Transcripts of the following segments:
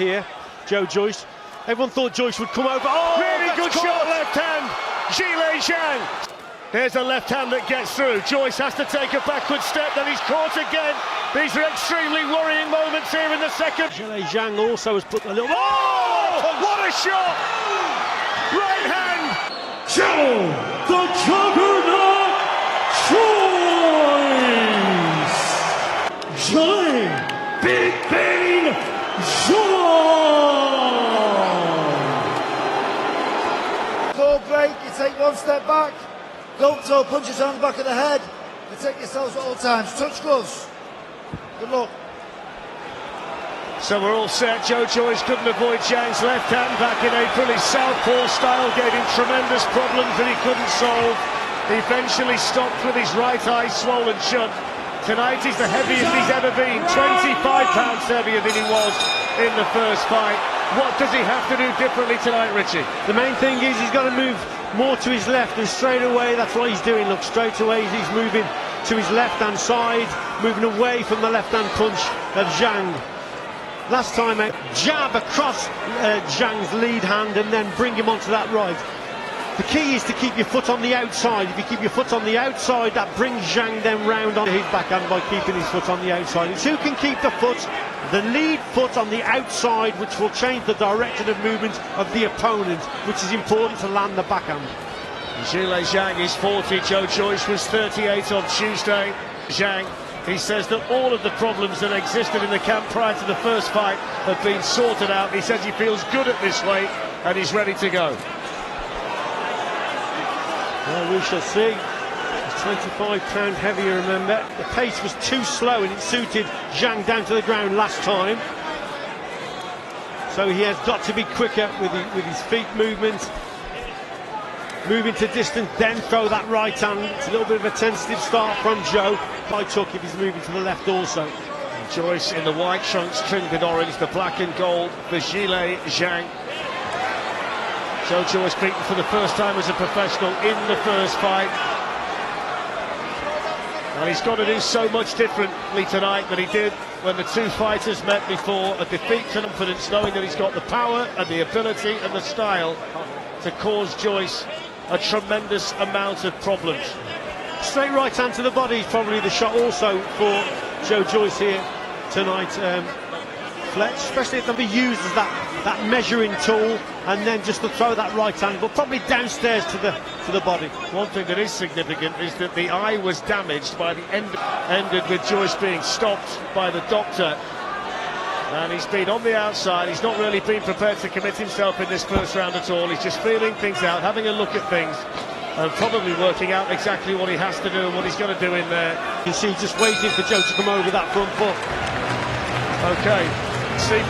Here, Joe Joyce. Everyone thought Joyce would come over. Oh, really good shot, left hand. Zhilei Zhang. There's a left hand that gets through. Joyce has to take a backward step, then he's caught again. These are extremely worrying moments here in the second. Zhilei Zhang also has put a little... Oh, what a shot! Right hand. Joe, the juggernaut Joyce. Zhilei, Big Bang, Zhang. Full break, you take one step back. Don't throw punches on the back of the head. Protect yourselves at all times. Touch gloves. Good luck. So we're all set. Joe Joyce couldn't avoid Zhang's left hand back in April. His southpaw style gave him tremendous problems that he couldn't solve. He eventually stopped with his right eye swollen shut. Tonight he's the heaviest he's ever been, 25 pounds heavier than he was in the first fight. What does he have to do differently tonight, Richie? The main thing is he's got to move more to his left, and straight away that's what he's doing. Look, straight away he's moving to his left-hand side, moving away from the left-hand punch of Zhang. Last time out, jab across Zhang's lead hand and then bring him onto that right. The key is to keep your foot on the outside. If you keep your foot on the outside, that brings Zhang then round onto his backhand by keeping his foot on the outside. It's who can keep the foot, the lead foot on the outside, which will change the direction of movement of the opponent, which is important to land the backhand. Zhilei Zhang is 40, Joe Joyce was 38 on Tuesday. Zhang, he says that all of the problems that existed in the camp prior to the first fight have been sorted out. He says he feels good at this weight and he's ready to go. Well, we shall see. He's 25 pounds heavier, remember. The pace was too slow and it suited Zhang down to the ground last time. So he has got to be quicker with his feet movement. Moving to distance, then throw that right hand. It's a little bit of a tentative start from Joe. I took if he's moving to the left also. Joyce in the white trunks trimmed with orange, the black and gold for Zhilei Zhang. Joe Joyce beaten for the first time as a professional in the first fight. And he's got to do so much differently tonight than he did when the two fighters met before. A defeat to confidence, knowing that he's got the power and the ability and the style to cause Joyce a tremendous amount of problems. Straight right hand to the body is probably the shot also for Joe Joyce here tonight. Fletch, especially if they'll be used as that measuring tool, and then just to throw that right hand, but probably downstairs to the body. One thing that is significant is that the eye was damaged by the ended with Joyce being stopped by the doctor. And he's been on the outside. He's not really been prepared to commit himself in this first round at all. He's just feeling things out, having a look at things, and probably working out exactly what he has to do and what he's going to do in there. You see, just waiting for Joe to come over that front foot. Okay.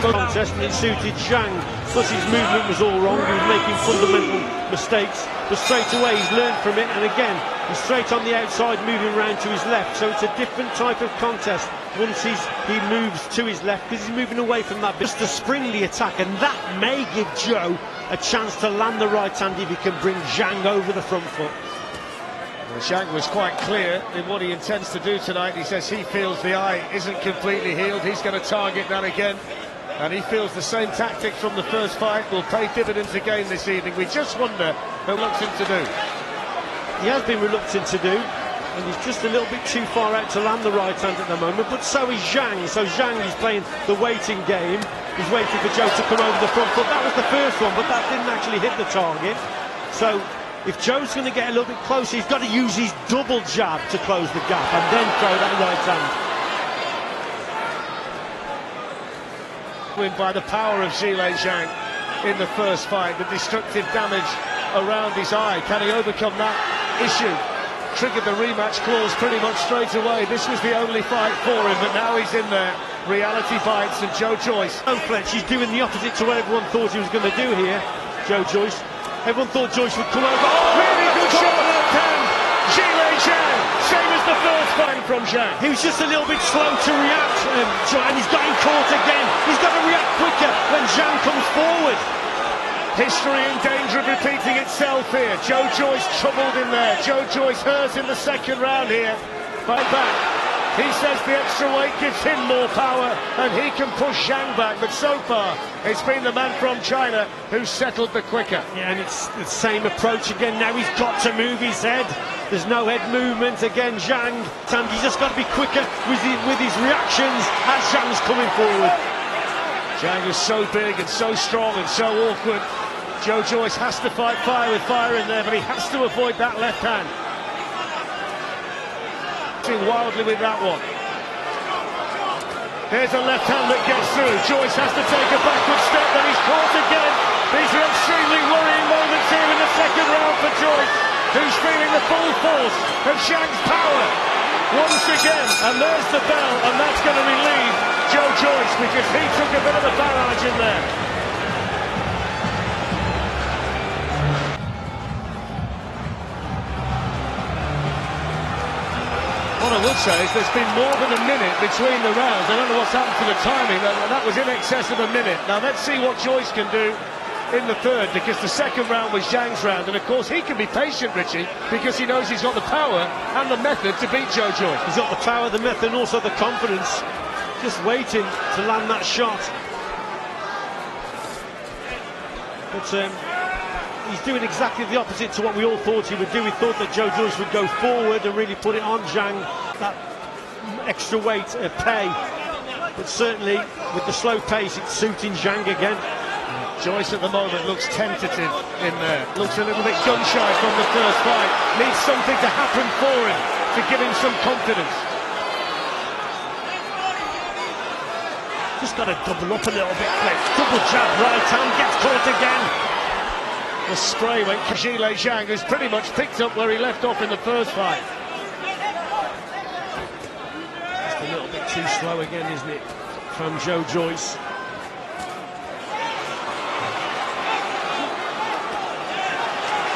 Contest, and it suited Zhang, but his movement was all wrong. He was making fundamental mistakes, but straight away he's learned from it, and again he's straight on the outside, moving round to his left. So it's a different type of contest once he moves to his left, because he's moving away from that. Just to spring the attack, and that may give Joe a chance to land the right hand if he can bring Zhang over the front foot. Well, Zhang was quite clear in what he intends to do tonight. He says he feels the eye isn't completely healed. He's going to target that again. And he feels the same tactic from the first fight will pay dividends again this evening. We just wonder what he wants him to do. He has been reluctant to do, and he's just a little bit too far out to land the right hand at the moment, but so is Zhang. So Zhang is playing the waiting game. He's waiting for Joe to come over the front foot. That was the first one, but that didn't actually hit the target. So if Joe's going to get a little bit closer, he's got to use his double jab to close the gap and then throw that right hand. Win by the power of Zhilei Zhang in the first fight, the destructive damage around his eye. Can he overcome that issue? Triggered the rematch clause pretty much straight away. This was the only fight for him, but now he's in there. Reality bites, and Joe Joyce. Oh, Fletch, he's doing the opposite to what everyone thought he was going to do here, Joe Joyce. Everyone thought Joyce would come over. Oh, really good shot left hand. Zhilei Zhang, same as the first fight from Zhang. He was just a little bit slow to react, and he's got him caught again. He's got to react quicker when Zhang comes forward. History in danger of repeating itself here. Joe Joyce troubled in there. Joe Joyce hurt in the second round here. Fight back. He says the extra weight gives him more power and he can push Zhang back, but so far it's been the man from China who's settled the quicker. Yeah, and it's the same approach again. Now he's got to move his head. There's no head movement again, Zhang. And he's just got to be quicker with his reactions as Zhang's coming forward. Zhang is so big and so strong and so awkward. Joe Joyce has to fight fire with fire in there, but he has to avoid that left hand. Wildly with that one. There's a left hand that gets through. Joyce has to take a backward step, then he's caught again. These are extremely worrying moments here in the second round for Joyce, who's feeling the full force of Zhang's power once again. And there's the bell, and that's going to relieve Joe Joyce because he took a bit of a barrage in there. What I would say is there's been more than a minute between the rounds. I don't know what's happened to the timing. That was in excess of a minute. Now let's see what Joyce can do in the third, because the second round was Zhang's round, and of course he can be patient, Richie, because he knows he's got the power and the method to beat Joe Joyce. He's got the power, the method, and also the confidence. Just waiting to land that shot. But he's doing exactly the opposite to what we all thought he would do. We thought that Joe Joyce would go forward and really put it on Zhang, that extra weight pay. But certainly with the slow pace, it's suiting Zhang again. Joyce at the moment looks tentative in there, looks a little bit gun-shy from the first fight. Needs something to happen for him to give him some confidence. Just got to double up a little bit, double jab, right hand, gets caught again. The spray went to Zhilei Zhang, who's pretty much picked up where he left off in the first fight. Just a little bit too slow again, isn't it, from Joe Joyce.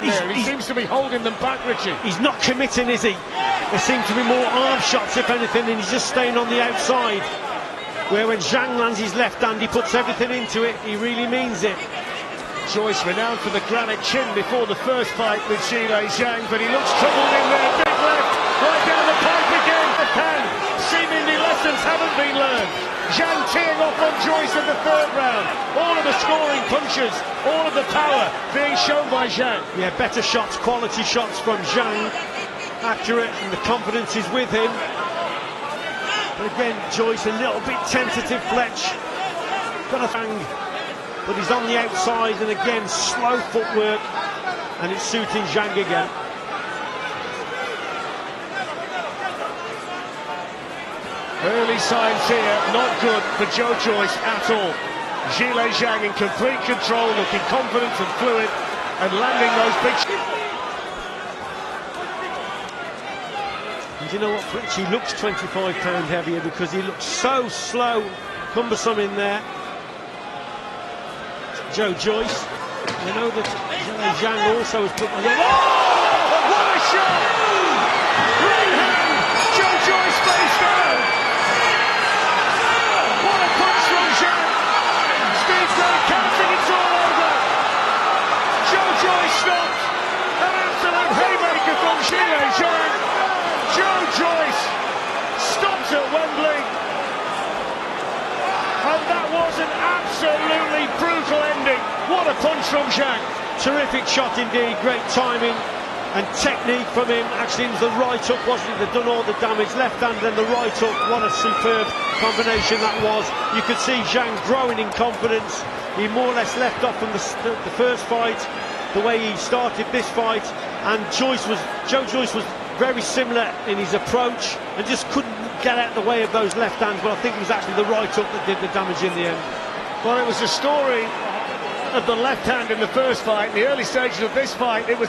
He seems to be holding them back, Richie. He's not committing, is he? There seem to be more arm shots, if anything, and he's just staying on the outside. Where when Zhang lands his left hand, he puts everything into it. He really means it. Joyce renowned for the granite chin before the first fight with Zhilei Zhang, but he looks troubled in there. Big left, right down the pipe again. Left hand. Seemingly lessons haven't been learned. Zhang teeing off on Joyce in the third round. All of the scoring punches, all of the power being shown by Zhang. Yeah, better shots, quality shots from Zhang. Accurate, and the confidence is with him. But again, Joyce a little bit tentative, Fletch. Got a Zhang, but he's on the outside, and again, slow footwork, and it's suiting Zhang again. Early signs here, not good for Joe Joyce at all. Zhilei Zhang in complete control, looking confident and fluid, and landing those big... And you know what, Fletch, he looks 25 pound heavier because he looks so slow, cumbersome in there. Joe Joyce, you know that Zhilei Zhang also has put... Oh, what a shot! Right hand, Joe Joyce face down. What a punch from Zhang. Steve Gray counting, it's all over. Joe Joyce stopped. An absolute haymaker from Zhilei Zhang. Joe Joyce stopped at Wembley. And that was an absolutely brutal ending. What a punch from Zhang. Terrific shot indeed, great timing and technique from him. Actually, it was the right hook, wasn't it, that done all the damage. Left hand, then the right hook. What a superb combination that was. You could see Zhang growing in confidence. He more or less left off from the first fight, the way he started this fight. And Joe Joyce was very similar in his approach and just couldn't get out of the way of those left hands, but I think it was actually the right hook that did the damage in the end. Well, it was the story of the left hand in the first fight. In the early stages of this fight, it was